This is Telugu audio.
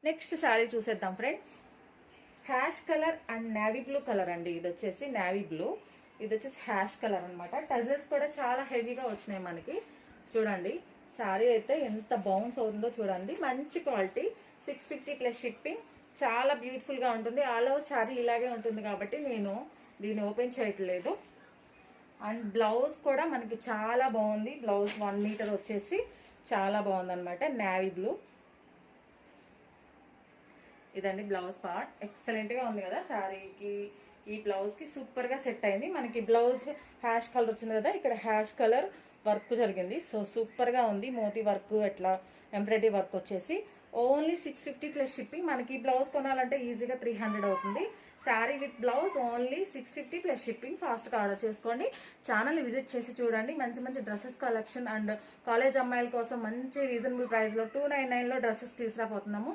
నెక్స్ట్ శారీ చూసేద్దాం friends. Ash colour and navy blue colour అండి. ఇది వచ్చేసి నేవీ బ్లూ, ఇది వచ్చేసి హ్యాష్ కలర్ అనమాట. టజల్స్ కూడా చాలా హెవీగా వచ్చినాయి మనకి. చూడండి శారీ అయితే ఎంత బౌన్స్ అవుతుందో చూడండి. మంచి క్వాలిటీ, 650 ప్లస్ షిప్పింగ్. చాలా బ్యూటిఫుల్గా ఉంటుంది. ఆల్ ఓవర్ శారీ ఇలాగే ఉంటుంది కాబట్టి నేను దీన్ని ఓపెన్ చేయట్లేదు. అండ్ బ్లౌజ్ కూడా మనకి చాలా బాగుంది. బ్లౌజ్ 1 మీటర్ వచ్చేసి చాలా బాగుంది అనమాట. నేవీ బ్లూ ఇదండి బ్లౌజ్ పార్ట్. ఎక్సలెంట్గా ఉంది కదా శారీకి. ఈ బ్లౌజ్కి సూపర్గా సెట్ అయింది. మనకి బ్లౌజ్ హ్యాష్ కలర్ వచ్చింది కదా, ఇక్కడ హ్యాష్ కలర్ వర్క్ జరిగింది. సో సూపర్గా ఉంది. మోతీ వర్క్ అట్లా ఎంబ్రాయిడరీ వర్క్ వచ్చేసి ఓన్లీ 650 ప్లస్ షిప్పింగ్. మనకి బ్లౌజ్ కొనాలంటే ఈజీగా 300 అవుతుంది. Sari with blouse only 650 plus shipping. ఫాస్ట్గా ఆర్డర్ చేసుకోండి. ఛానల్ని విజిట్ చేసి చూడండి. మంచి మంచి డ్రెస్సెస్ కలెక్షన్ అండ్ కాలేజ్ అమ్మాయిల కోసం మంచి రీజనబుల్ ప్రైస్లో 299లో డ్రెస్సెస్ తీసుకురాపోతున్నాము.